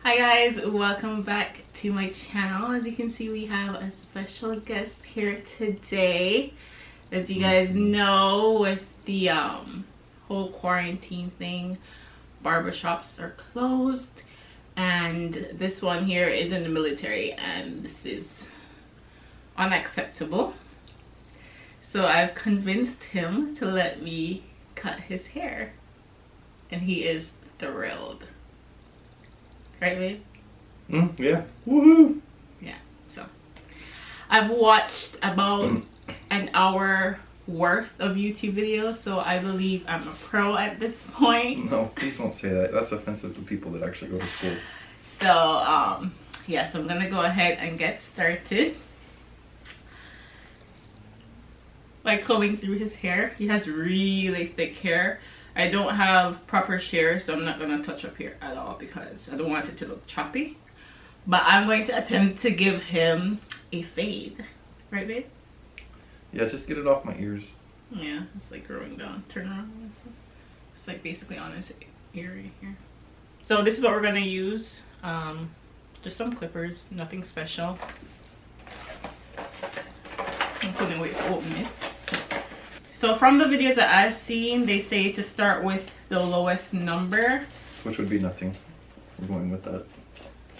Hi guys, welcome back to my channel. As you can see, we have a special guest here today. As you guys know, with the whole quarantine thing, barbershops are closed, and this one here is in the military, and this is unacceptable. So I've convinced him to let me cut his hair, and he is thrilled. Right, babe? Yeah. Woohoo! Yeah. So I've watched about an hour worth of YouTube videos, so I believe I'm a pro at this point. No, please don't say that. That's offensive to people that actually go to school. So yeah, so I'm gonna go ahead and get started by combing through his hair. He has really thick hair. I don't have proper shears, so I'm not gonna touch up here at all because I don't want it to look choppy. But I'm going to attempt to give him a fade. Right, babe? Yeah, just get it off my ears. Yeah, it's like growing down. Turn around. It's like basically on his ear right here. So this is what we're gonna use. Just some clippers, nothing special. I'm couldn't wait to open it. So from the videos that I've seen, they say to start with the lowest number. Which would be nothing. We're going with that.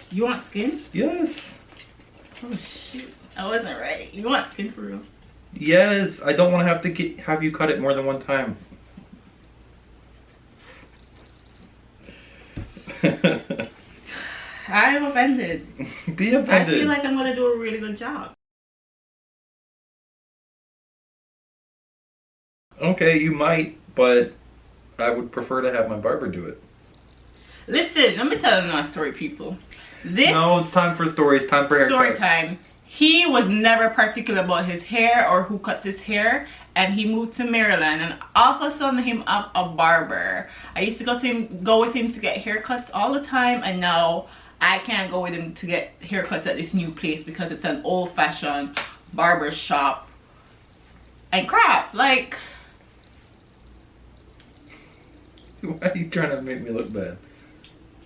You want skin? Yes! Oh shoot, I wasn't ready. You want skin for real? Yes! I don't want to have to have you cut it more than one time. I'm offended. Be offended. I feel like I'm gonna do a really good job. Okay, you might, but I would prefer to have my barber do it. Listen, let me tell you my story, people. No, it's time for stories, time for haircut. Story time. He was never particular about his hair or who cuts his hair, and he moved to Maryland, and all of a sudden him up a barber. I used to go with him to get haircuts all the time, and now I can't go with him to get haircuts at this new place because it's an old-fashioned barber shop and crap. Like, why are you trying to make me look bad?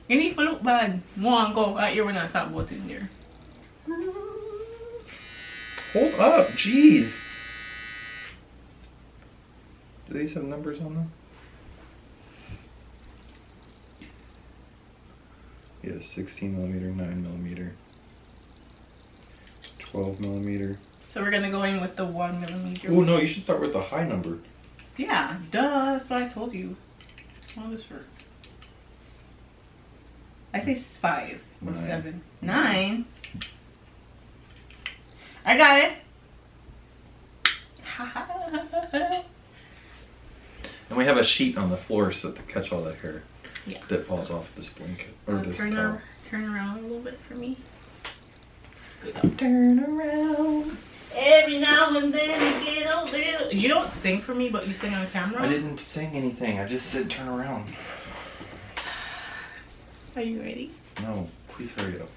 you need to look bad. One go out here when I talk about it here. Hold up, jeez. Do these have numbers on them? Yes, 16 millimeter, 9 millimeter, 12 millimeter. So we're gonna go in with the 1 millimeter. Oh no, you should start with the high number. Yeah, duh, that's what I told you. What was first? I say 5 or 9. 7. 9. I got it. And we have a sheet on the floor so to catch all that hair that falls off this blanket or this towel. Turn around a little bit for me. Turn around. Every now and then you get a little. You don't sing for me, but you sing on camera. I didn't sing anything. I just said turn around. Are you ready? No, please hurry up.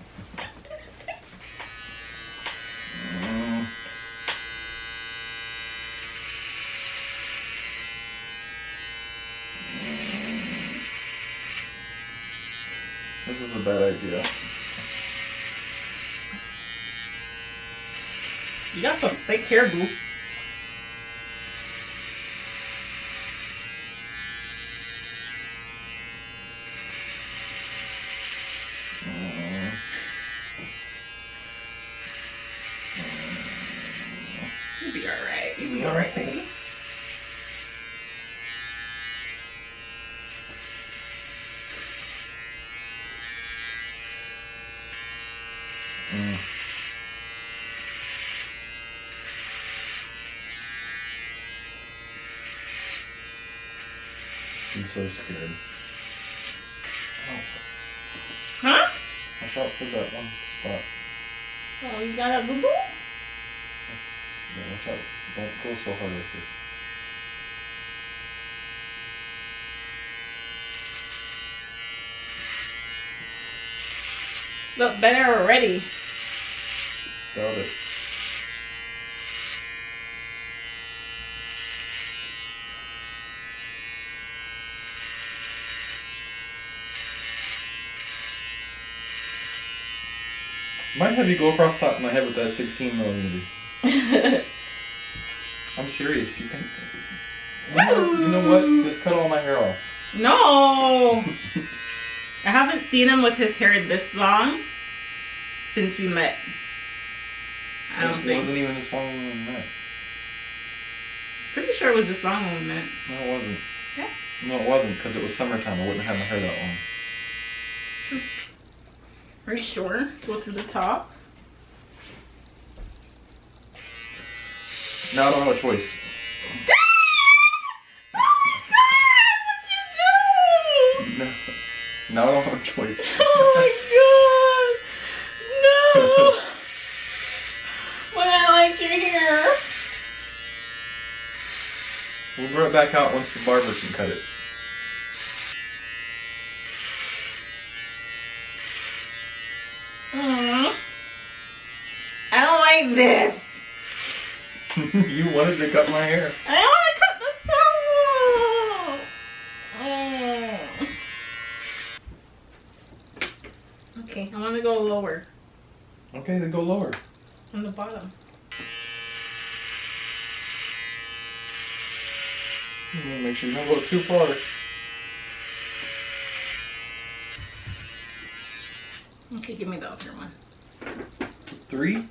This is a bad idea. You got some fake hair, boo. You'll be alright. You'll be alright, baby. I'm so scared. Oh. Huh? Watch out for that one spot. Oh, you got a boo boo? Yeah, watch out. Don't go so hard with it. Look better already. Doubt it. Might have you go across the top of my head with that 16mm. I'm serious. You can. You know what? Just cut all my hair off. No. I haven't seen him with his hair this long since we met. I don't think. It wasn't even this long when we met. Pretty sure it was this long when we met. No, it wasn't. Yeah. No, it wasn't, because it was summertime. I wouldn't have my hair that long. True. Are you sure? Go through the top. No, I don't have a choice. No, I don't have a choice. Oh my god! No! When I like your hair. We'll grow it back out once the barber can cut it. I don't like this. You wanted to cut my hair. I don't want to cut the towel. Okay, I want to go lower. Okay, then go lower. On the bottom. Make sure you don't go too far. Okay, give me the other one. 3? Yeah.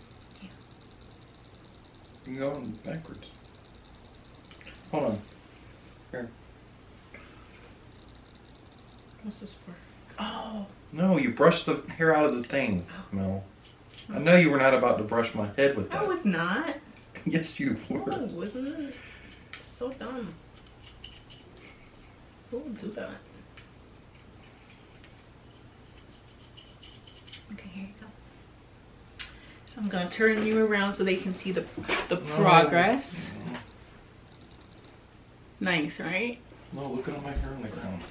You're going backwards. Hold on. Here. What's this for? Oh. No, you brushed the hair out of the thing. No. I know you were not about to brush my head with that. I was not. Yes, you were. No, it wasn't. It's so dumb. Who would do that? Okay, here you go. So I'm gonna turn you around so they can see the progress. No. Nice, right? No, look at all my hair on the ground.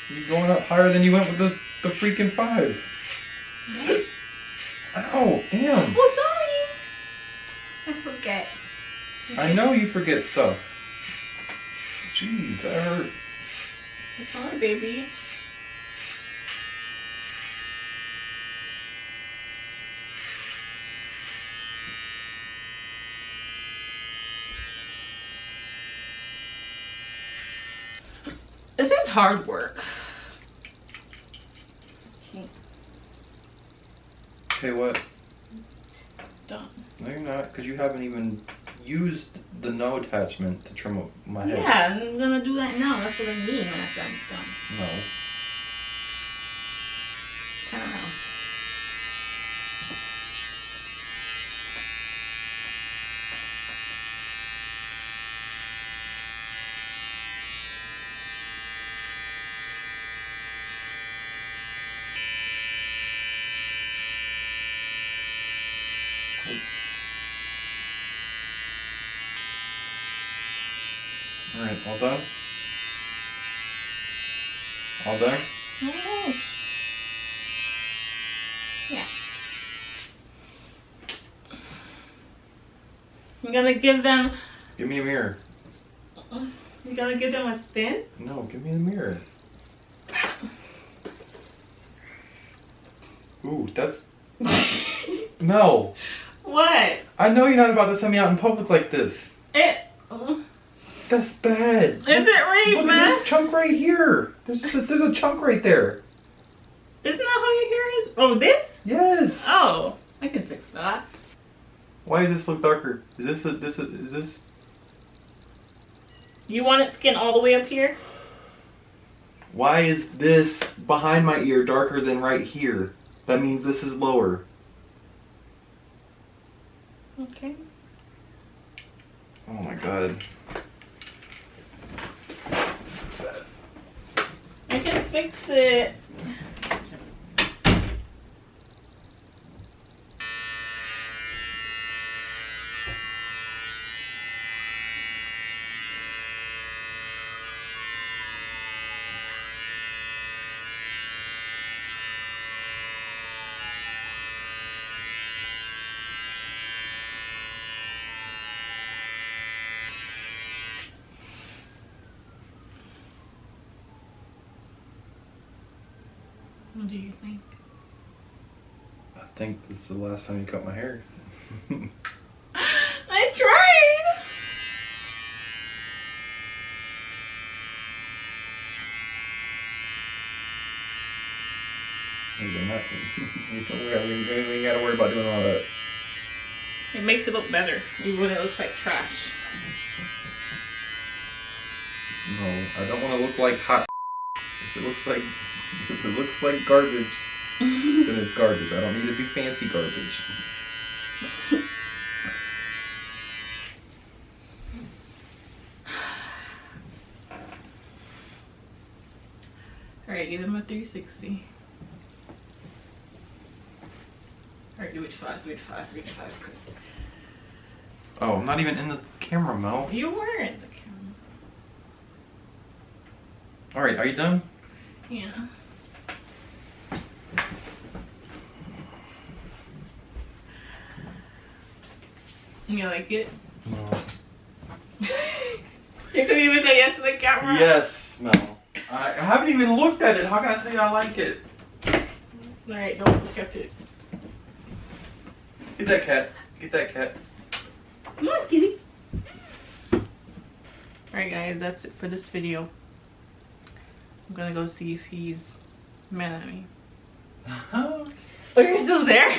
You're going up higher than you went with the freaking 5. What? Ow, damn. Oh, sorry. I forget. I know you forget stuff. Jeez, that hurt. It's on, baby. This is hard work. Okay, what? Done. No, you're not, because you haven't even used the no attachment to trim up my head. Yeah, I'm gonna do that now. That's what I mean when I say I'm done. No. Turn around. Alright, all done? All done? Oh. Yeah. I'm gonna give them... Give me a mirror. You're gonna give them a spin? No, give me a mirror. Ooh, that's... No. What? I know you're not about to send me out in public like this. That's bad. Is it really Look bad? at this chunk right here. There's a chunk right there. Isn't that how your hair is? Oh, this? Yes. Oh, I can fix that. Why does this look darker? Is this? You want it skin all the way up here? Why is this behind my ear darker than right here? That means this is lower. Okay. Oh my god. I can fix it. What do you think? I think this is the last time you cut my hair. I tried. We ain't gotta worry about doing all that. It makes it look better, even when it looks like trash. No, I don't want to look like hot. If it looks like garbage, then it's garbage. I don't need to do fancy garbage. Alright, give them a 360. Alright, do it fast, do it fast, do it fast, cause Oh, I'm not even in the camera, Mel. you were in the camera. Alright, are you done? Yeah. You like it? No. You couldn't even say yes to the camera? Yes, Mel. I haven't even looked at it. How can I tell you I like it? Alright, don't look at it. Get that cat. Get that cat. Come on, kitty. Alright guys, that's it for this video. I'm gonna go see if he's mad at me. Oh, you're still there?